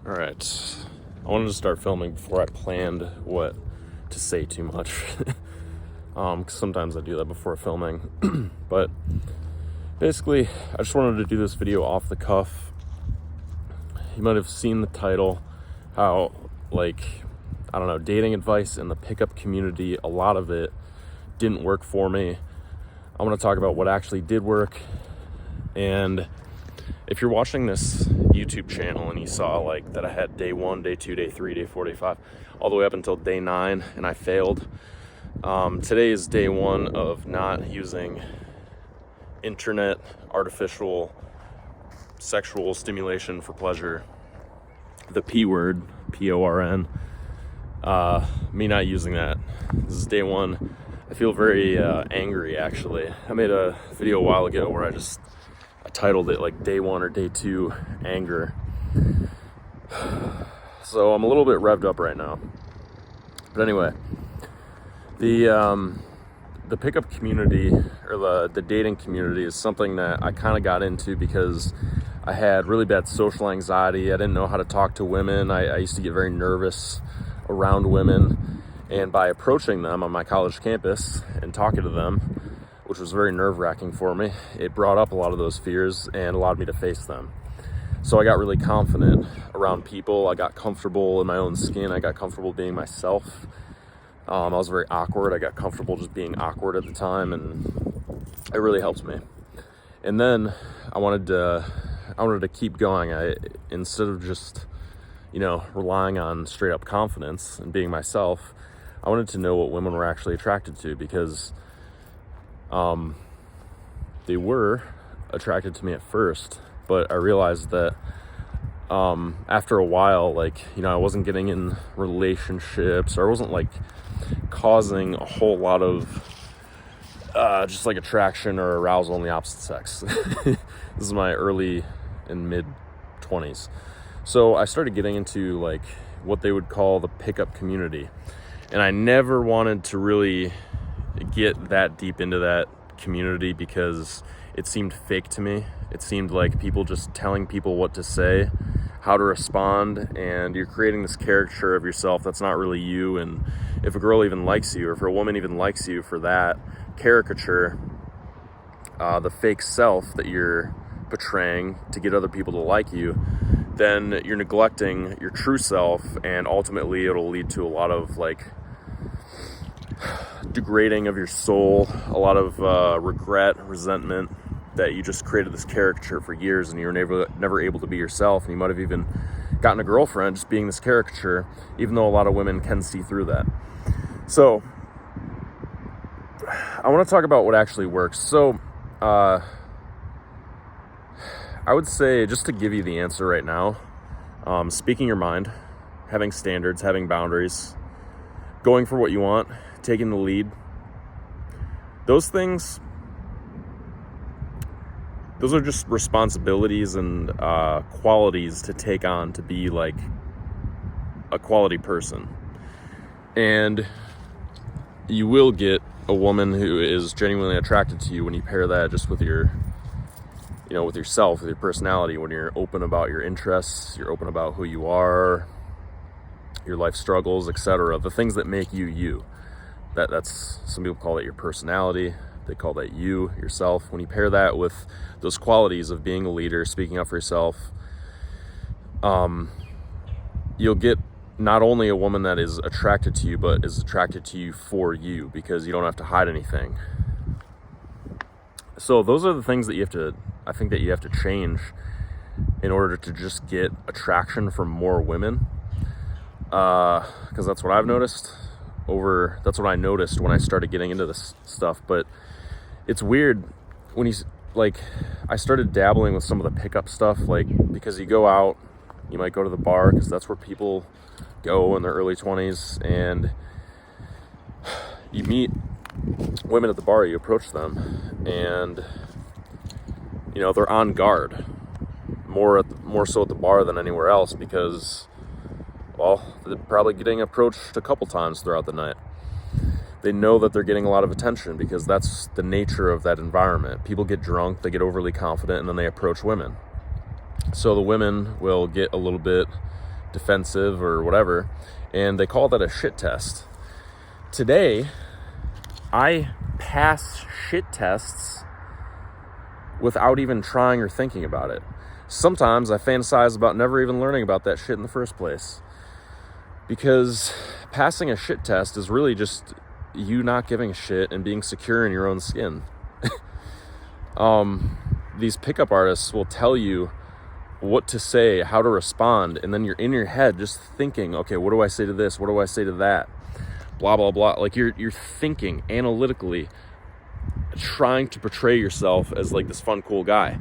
All right. I wanted to start filming before I planned what to say too much. 'Cause sometimes I do that before filming. But basically, I just wanted to do this video off the cuff. You might have seen the title, how, dating advice in the pickup community, a lot of it didn't work for me. I want to talk about what actually did work. And if you're watching this YouTube channel and you saw that I had day 1, day 2, day 3, day 4, day 5, all the way up until day 9 and I failed. Today is day 1 of not using internet, artificial, sexual stimulation for pleasure. The P word, P-O-R-N. Me not using that. This is day 1. I feel very angry, actually. I made a video a while ago where I titled it day 1 or day 2 anger. So I'm a little bit revved up right now. But anyway, the pickup community, or the dating community, is something that I kind of got into because I had really bad social anxiety. I didn't know how to talk to women. I used to get very nervous around women, and by approaching them on my college campus and talking to them, which was very nerve-wracking for me, it brought up a lot of those fears and allowed me to face them. So I got really confident around people. I got comfortable in my own skin. I got comfortable being myself. I was very awkward. I got comfortable just being awkward at the time, and it really helped me. And then I wanted to keep going. Instead of just, relying on straight up confidence and being myself, I wanted to know what women were actually attracted to, because they were attracted to me at first, but I realized that after a while, I wasn't getting in relationships, or I wasn't causing a whole lot of attraction or arousal in the opposite sex. This is my early and mid 20s. So I started getting into what they would call the pickup community. And I never wanted to really get that deep into that community because it seemed fake to me. It seemed like people just telling people what to say, how to respond, and you're creating this caricature of yourself that's not really you. And if a girl even likes you, or if a woman even likes you for that caricature, the fake self that you're portraying to get other people to like you, then you're neglecting your true self, and ultimately it'll lead to a lot of degrading of your soul, a lot of regret, resentment, that you just created this caricature for years and you were never able to be yourself. And you might have even gotten a girlfriend just being this caricature, even though a lot of women can see through that. So I want to talk about what actually works. So I would say, just to give you the answer right now, speaking your mind, having standards, having boundaries, going for what you want, taking the lead, those things, those are just responsibilities and qualities to take on to be a quality person. And you will get a woman who is genuinely attracted to you when you pair that just with your, with yourself, with your personality, when you're open about your interests, you're open about who you are, your life struggles, etc. The things that make you you. That's, some people call it your personality. They call that you, yourself. When you pair that with those qualities of being a leader, speaking up for yourself, you'll get not only a woman that is attracted to you, but is attracted to you for you, because you don't have to hide anything. So those are the things that I think that you have to change in order to just get attraction from more women. Because that's what I've noticed. That's what I noticed when I started getting into this stuff. But it's weird when I started dabbling with some of the pickup stuff, because you go out, you might go to the bar, because that's where people go in their early 20s, and you meet women at the bar, you approach them, and they're on guard, more so at the bar than anywhere else, because they're probably getting approached a couple times throughout the night. They know that they're getting a lot of attention because that's the nature of that environment. People get drunk, they get overly confident, and then they approach women. So the women will get a little bit defensive or whatever, and they call that a shit test. Today, I pass shit tests without even trying or thinking about it. Sometimes I fantasize about never even learning about that shit in the first place. Because passing a shit test is really just you not giving a shit and being secure in your own skin. These pickup artists will tell you what to say, how to respond, and then you're in your head just thinking, okay, what do I say to this? What do I say to that? Blah, blah, blah. Like you're thinking analytically, trying to portray yourself as like this fun, cool guy.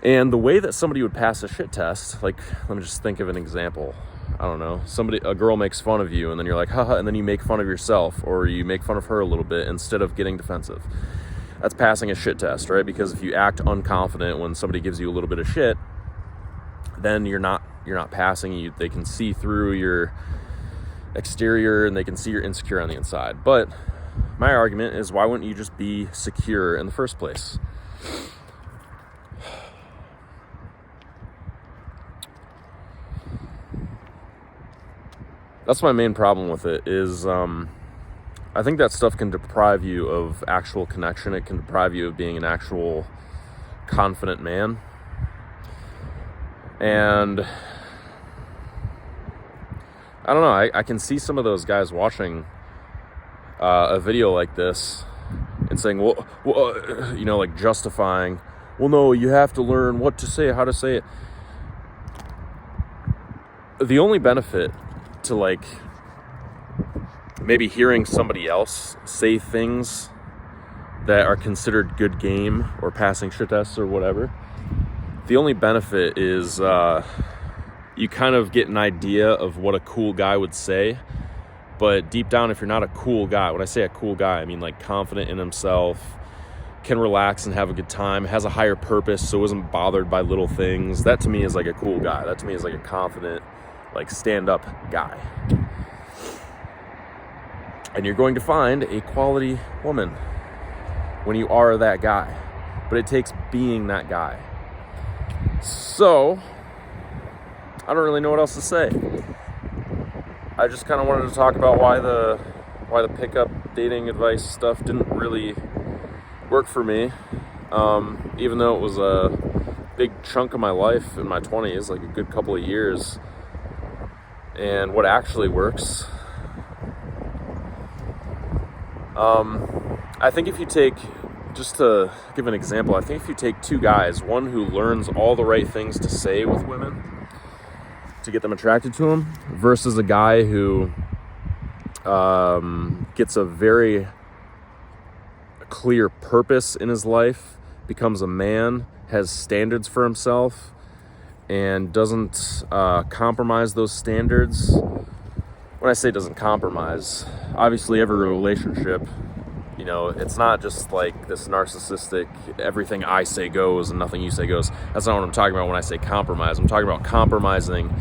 And the way that somebody would pass a shit test, like, let me just think of an example. I don't know, a girl makes fun of you, and then you're like, haha, and then you make fun of yourself, or you make fun of her a little bit instead of getting defensive. That's passing a shit test, right? Because if you act unconfident when somebody gives you a little bit of shit, then you're not passing. They can see through your exterior, and they can see you're insecure on the inside. But my argument is, why wouldn't you just be secure in the first place? That's my main problem with it is I think that stuff can deprive you of actual connection. It can deprive you of being an actual confident man. And I don't know, I can see some of those guys watching a video like this and saying, well, like justifying, well, no, you have to learn what to say, how to say it. The only benefit to like maybe hearing somebody else say things that are considered good game or passing shit tests or whatever, the only benefit is you kind of get an idea of what a cool guy would say. But deep down, if you're not a cool guy, when I say a cool guy, I mean like confident in himself, can relax and have a good time, has a higher purpose, so isn't bothered by little things. That to me is like a cool guy. That to me is like a confident, like stand-up guy. And you're going to find a quality woman when you are that guy. But it takes being that guy. So, I don't really know what else to say. I just kind of wanted to talk about why the pickup dating advice stuff didn't really work for me. Even though it was a big chunk of my life in my 20s, like a good couple of years. And what actually works, I think if you take, just to give an example, I think if you take two guys, one who learns all the right things to say with women to get them attracted to him, versus a guy who gets a very clear purpose in his life, becomes a man, has standards for himself, and doesn't compromise those standards. When I say doesn't compromise, obviously every relationship, it's not just like this narcissistic, everything I say goes and nothing you say goes. That's not what I'm talking about when I say compromise. I'm talking about compromising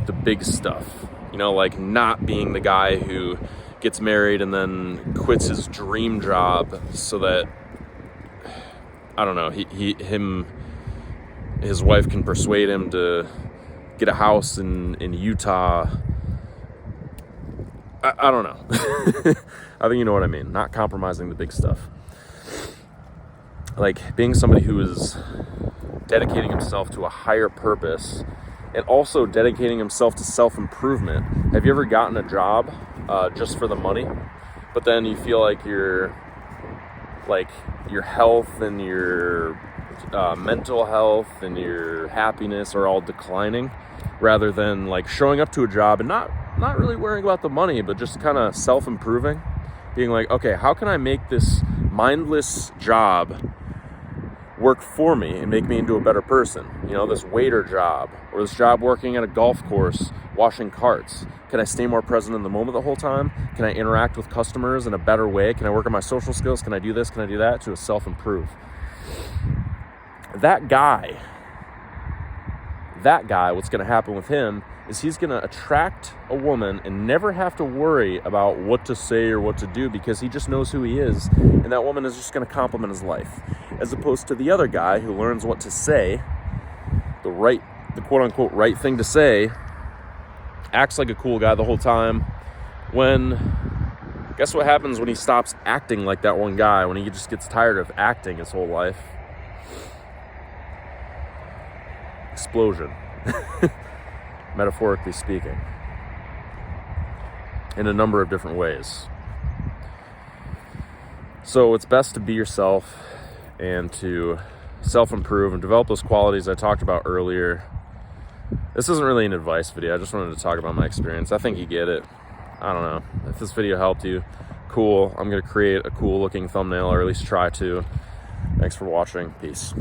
the big stuff. Like not being the guy who gets married and then quits his dream job so that, I don't know, his wife can persuade him to get a house in Utah. I don't know. I think you know what I mean. Not compromising the big stuff. Like being somebody who is dedicating himself to a higher purpose and also dedicating himself to self-improvement. Have you ever gotten a job just for the money, but then you feel like your health and your mental health and your happiness are all declining, rather than like showing up to a job and not really worrying about the money, but just kind of self-improving, being like, okay, how can I make this mindless job work for me and make me into a better person? This waiter job, or this job working at a golf course, washing carts. Can I stay more present in the moment the whole time? Can I interact with customers in a better way? Can I work on my social skills? Can I do this? Can I do that? To self-improve. That guy, what's going to happen with him is he's going to attract a woman and never have to worry about what to say or what to do, because he just knows who he is, and that woman is just going to compliment his life. As opposed to the other guy who learns what to say, the quote-unquote right thing to say, acts like a cool guy the whole time. Guess what happens when he stops acting like that one guy, when he just gets tired of acting his whole life? Explosion. Metaphorically speaking. In a number of different ways. So it's best to be yourself and to self-improve and develop those qualities I talked about earlier. This isn't really an advice video. I just wanted to talk about my experience. I think you get it. I don't know. If this video helped you, cool. I'm going to create a cool looking thumbnail, or at least try to. Thanks for watching. Peace.